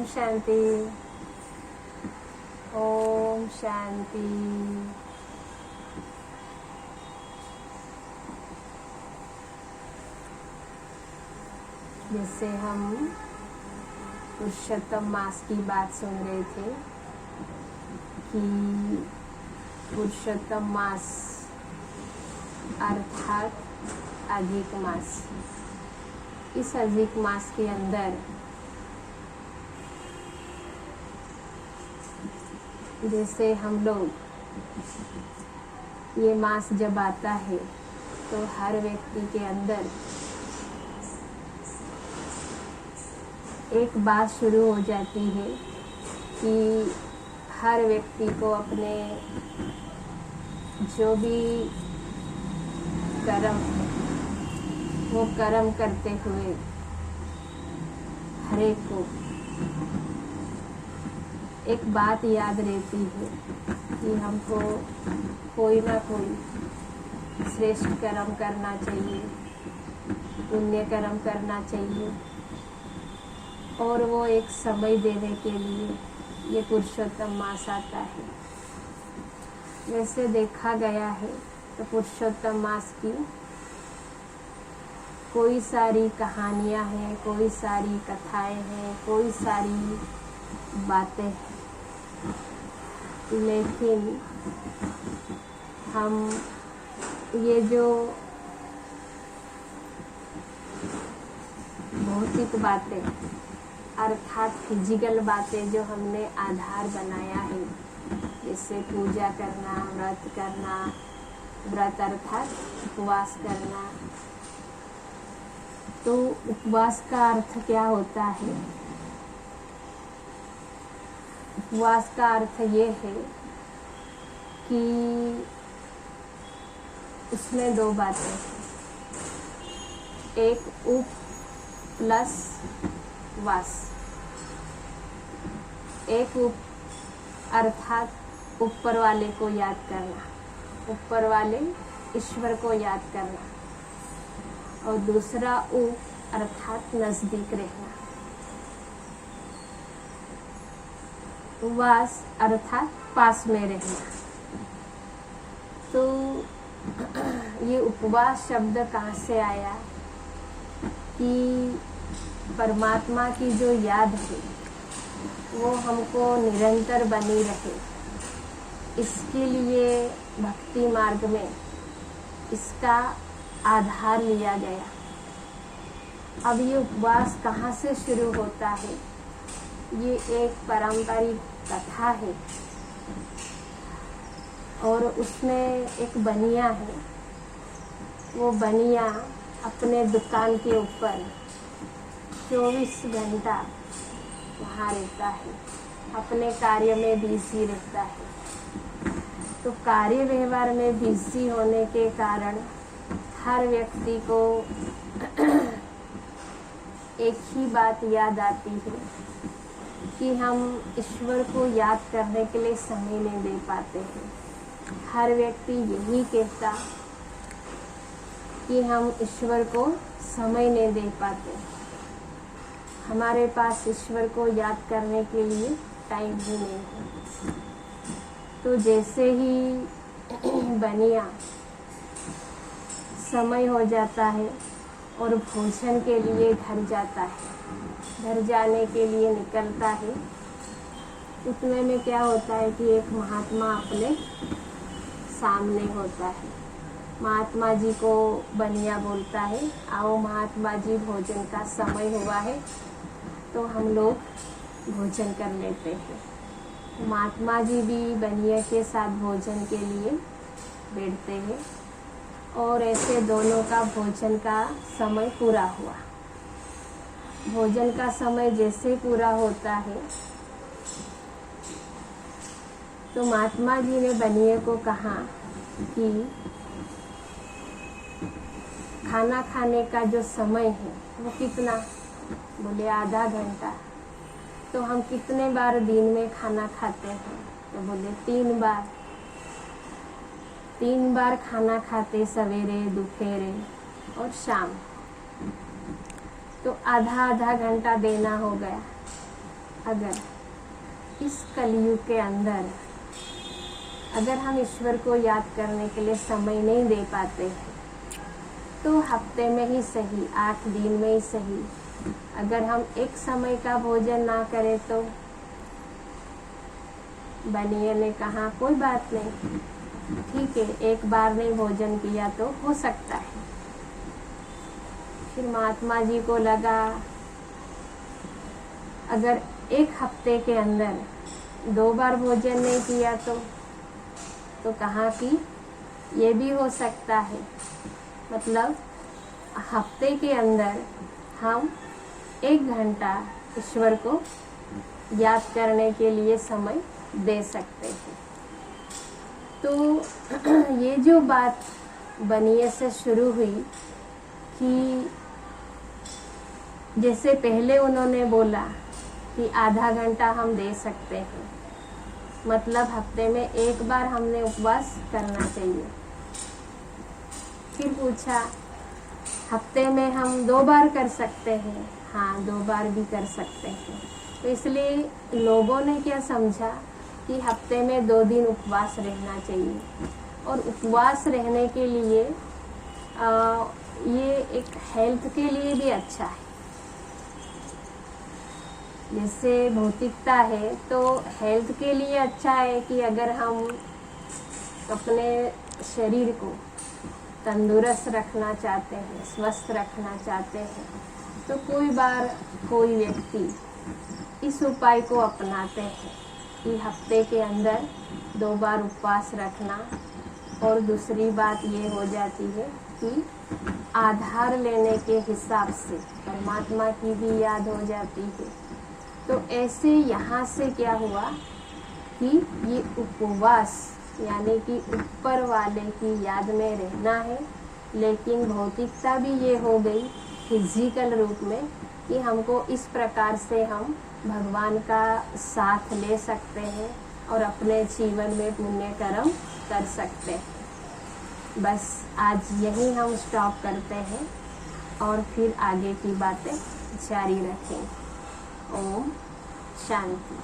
ओम शांति। ओम शांति। जैसे हम पुरुषोत्तम मास की बात सुन रहे थे कि पुरुषोत्तम मास अर्थात अधिक मास, इस अधिक मास के अंदर जैसे हम लोग ये मास जब आता है तो हर व्यक्ति के अंदर एक बात शुरू हो जाती है कि हर व्यक्ति को अपने जो भी कर्म है वो कर्म करते हुए हर एक को एक बात याद रहती है कि हमको कोई ना कोई श्रेष्ठ कर्म करना चाहिए, पुण्य कर्म करना चाहिए। और वो एक समय देने के लिए ये पुरुषोत्तम मास आता है। वैसे देखा गया है तो पुरुषोत्तम मास की कोई सारी कहानियाँ हैं, कोई सारी कथाएं हैं, कोई सारी बातें हैं, लेकिन हम ये जो भौतिक बातें अर्थात फिजिकल बातें जो हमने आधार बनाया है, जैसे पूजा करना, व्रत करना, व्रत अर्थात उपवास करना, तो उपवास का अर्थ क्या होता है? उपवास का अर्थ ये है कि उसमें दो बातें हैं, एक उप प्लस वास। एक उप अर्थात ऊपर वाले को याद करना, ऊपर वाले ईश्वर को याद करना, और दूसरा उप अर्थात नजदीक रहना, वास अर्थात पास में रहना। तो ये उपवास शब्द कहाँ से आया कि परमात्मा की जो याद है वो हमको निरंतर बनी रहे, इसके लिए भक्ति मार्ग में इसका आधार लिया गया। अब ये उपवास कहाँ से शुरू होता है? ये एक पारंपरिक कथा है और उसमें एक बनिया है। वो बनिया अपने दुकान के ऊपर 24 घंटा वहाँ रहता है, अपने कार्य में बिजी रहता है। तो कार्य व्यवहार में बिजी होने के कारण हर व्यक्ति को एक ही बात याद आती है कि हम ईश्वर को याद करने के लिए समय नहीं दे पाते हैं। हर व्यक्ति यही कहता कि हम ईश्वर को समय नहीं दे पाते, हमारे पास ईश्वर को याद करने के लिए टाइम ही नहीं है। तो जैसे ही बनिया समय हो जाता है और भोजन के लिए घर जाता है, घर जाने के लिए निकलता है, उतने में क्या होता है कि एक महात्मा अपने सामने होता है। महात्मा जी को बनिया बोलता है, आओ महात्मा जी, भोजन का समय हुआ है तो हम लोग भोजन कर लेते हैं। महात्मा जी भी बनिया के साथ भोजन के लिए बैठते हैं और ऐसे दोनों का भोजन का समय पूरा हुआ। भोजन का समय जैसे पूरा होता है तो महात्मा जी ने बनिए को कहा कि खाना खाने का जो समय है वो कितना? बोले आधा घंटा। तो हम कितने बार दिन में खाना खाते हैं? तो बोले 3 बार। 3 बार खाना खाते, सवेरे, दोपहर और शाम। तो आधा आधा घंटा देना हो गया। अगर इस कलयुग के अंदर अगर हम ईश्वर को याद करने के लिए समय नहीं दे पाते हैं, तो हफ्ते में ही सही, 8 दिन में ही सही, अगर हम एक समय का भोजन ना करें तो बनिए ने कहा कोई बात नहीं, ठीक है, एक बार नहीं भोजन किया तो हो सकता है। फिर महात्मा जी को लगा अगर एक हफ्ते के अंदर 2 बार भोजन नहीं किया तो कहा कि ये भी हो सकता है, मतलब हफ्ते के अंदर हम 1 घंटा ईश्वर को याद करने के लिए समय दे सकते हैं। तो ये जो बात बनिए से शुरू हुई कि जैसे पहले उन्होंने बोला कि आधा घंटा हम दे सकते हैं, मतलब हफ्ते में 1 बार हमने उपवास करना चाहिए। फिर पूछा हफ्ते में हम 2 बार कर सकते हैं, हाँ 2 बार भी कर सकते हैं। तो इसलिए लोगों ने क्या समझा कि हफ्ते में 2 दिन उपवास रहना चाहिए, और उपवास रहने के लिए ये एक हेल्थ के लिए भी अच्छा है। जैसे भौतिकता है तो हेल्थ के लिए अच्छा है कि अगर हम अपने शरीर को तंदुरुस्त रखना चाहते हैं, स्वस्थ रखना चाहते हैं, तो कोई व्यक्ति इस उपाय को अपनाते हैं कि हफ्ते के अंदर 2 बार उपवास रखना। और दूसरी बात ये हो जाती है कि आधार लेने के हिसाब से परमात्मा की भी याद हो जाती है। तो ऐसे यहाँ से क्या हुआ कि ये उपवास यानी कि ऊपर वाले की याद में रहना है, लेकिन भौतिकता भी ये हो गई फिजिकल रूप में कि हमको इस प्रकार से हम भगवान का साथ ले सकते हैं और अपने जीवन में पुण्य कर्म कर सकते हैं। बस आज यही हम स्टॉप करते हैं और फिर आगे की बातें जारी रखें। ओम शांति।